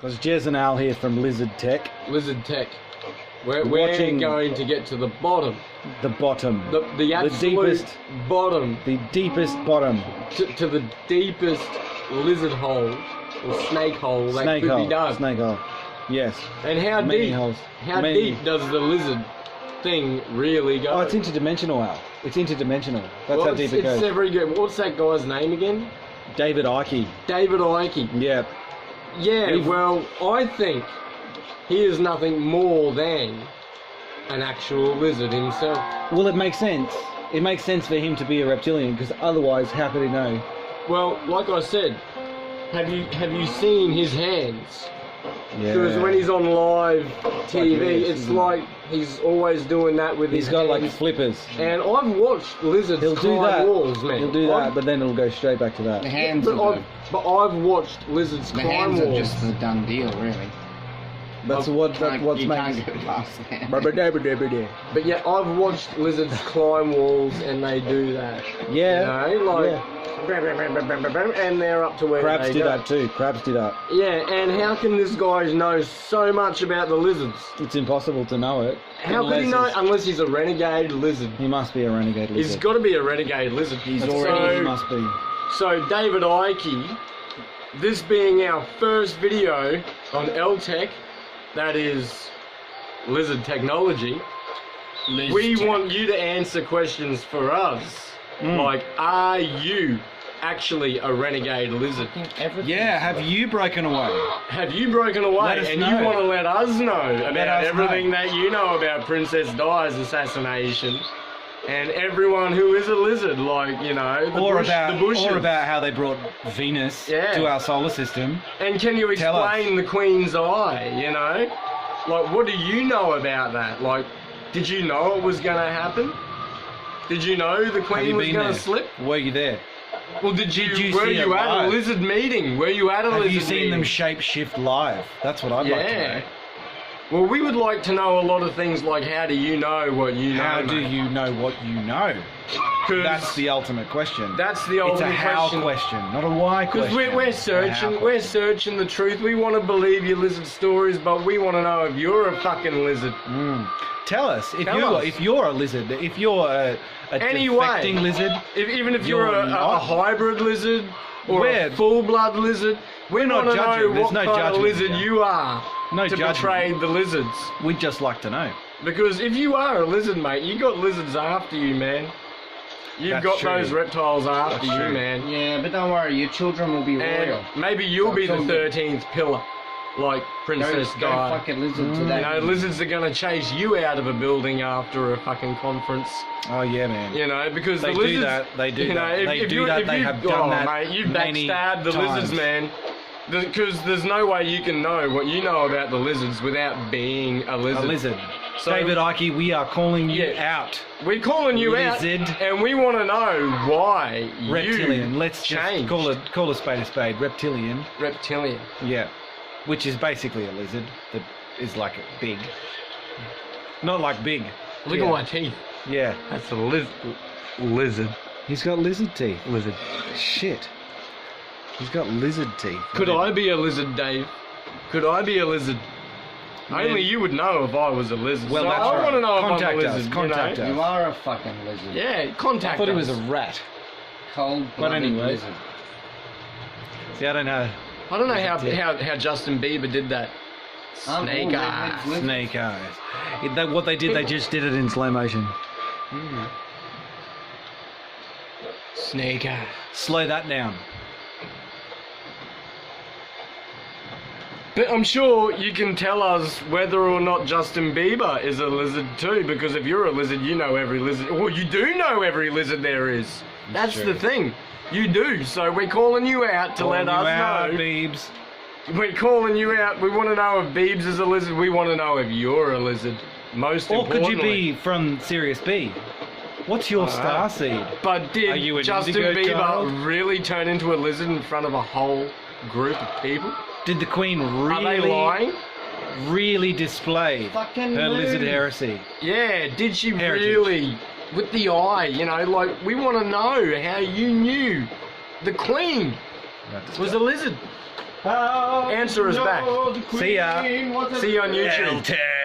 Because Jez and Al here from Lizard Tech. Lizard Tech. We're going to get to the bottom. The bottom. The absolute deepest bottom. The deepest bottom. To the deepest lizard hole or snake hole that could be done. Snake hole. Yes. And how deep does the lizard thing really go? Oh, it's interdimensional, Al. It's interdimensional. That's how deep it goes. It's very good. What's that guy's name again? David Icke. David Icke. Yeah. Yeah, well, I think he is nothing more than an actual lizard himself. Well, it makes sense. It makes sense for him to be a reptilian, because otherwise, how could he know? Well, like I said, have you seen his hands? Yeah. Because when he's on live TV, it's like he's always doing that with his hands. He's got like flippers. And I've watched lizards climb walls, man. He'll do that, but then it'll go straight back to that. The hands but I've watched lizards climb walls. The hands are just the done deal, really. That's what's makes. You can't go past that. But yeah, I've watched lizards climb walls and they do that. Yeah. You know, and they're up to where Crabs they do go. that too. Crabs do that. Yeah, and how can this guy know so much about the lizards? It's impossible to know it. How could he know unless he's a renegade lizard? He must be a renegade lizard. He's got to be a renegade lizard. He must be. So David Icke, this being our first video on LTech, that is lizard technology, we want you to answer questions for us. Like, are you actually a renegade lizard? Yeah, have you broken away? Have you broken away and you want to let us know about everything that you know about Princess Di's assassination and everyone who is a lizard, like, you know, the bushes. Or about how they brought Venus to our solar system. And can you explain the Queen's Eye, you know? Like, what do you know about that? Like, did you know it was going to happen? Did you know the Queen was going to slip? Were you there? Well, were you at a lizard meeting? Were you at a lizard meeting? Have you seen them shape shift live? That's what I'd like to know. Well, we would like to know a lot of things like, how do you know what you know? How do you know what you know? That's the ultimate question. That's the ultimate question. It's a how question, not a why question. Because we're searching the truth. We want to believe your lizard stories, but we want to know if you're a fucking lizard. Tell us if you're a lizard, if you're a defecting lizard, even if you're a hybrid lizard or a full-blood lizard. We're not judging. There's no kind of lizard you are to betray the lizards. We'd just like to know. Because if you are a lizard, mate, you got lizards after you, man. You've got those reptiles after you, man. Yeah, but don't worry, your children will be royal. Maybe you'll be the 13th pillar, like Princess Di. Go fucking lizard to that. You know, lizards are going to chase you out of a building after a fucking conference. Oh yeah, man. You know, because they the lizards... do that. They do that. They have done that mate, you've many backstabbed the lizards, man. Because there's no way you can know what you know about the lizards without being a lizard. A lizard. So, David Icke, we are calling you out. We're calling you out, and we want to know why Reptilian. Let's change. Just call a spade. Reptilian. Reptilian. Yeah. Which is basically a lizard that is like big. Not like big. Look at my teeth. Yeah. That's a lizard. He's got lizard teeth. Lizard. Shit. He's got lizard teeth. Could I be a lizard, Dave? Could I be a lizard? Man. Only you would know if I was a lizard. Well, so that's I want to know if I'm a lizard. Contact us. You are a fucking lizard. Yeah, contact us. I thought he was a rat. Cold-blooded lizard. See, I don't know. I don't know how Justin Bieber did that. Snake eyes. Snake eyes. What they did, they just did it in slow motion. Snake eyes. Slow that down. But I'm sure you can tell us whether or not Justin Bieber is a lizard too, because if you're a lizard, you know every lizard. Well, you do know every lizard there is. That's the thing. You do. So we're calling you out to let us know. Beebs. We're calling you out. We want to know if Beebs is a lizard. We want to know if you're a lizard. Most importantly. Or could you be from Sirius B? What's your star seed? But did Justin Bieber really turn into a lizard in front of a whole group of people? Did the Queen Are they lying? really display her lizard heresy? Yeah, did she really? With the eye, you know, like, we want to know how you knew the Queen was a lizard. Answer us back. See ya. See you on YouTube. LTech.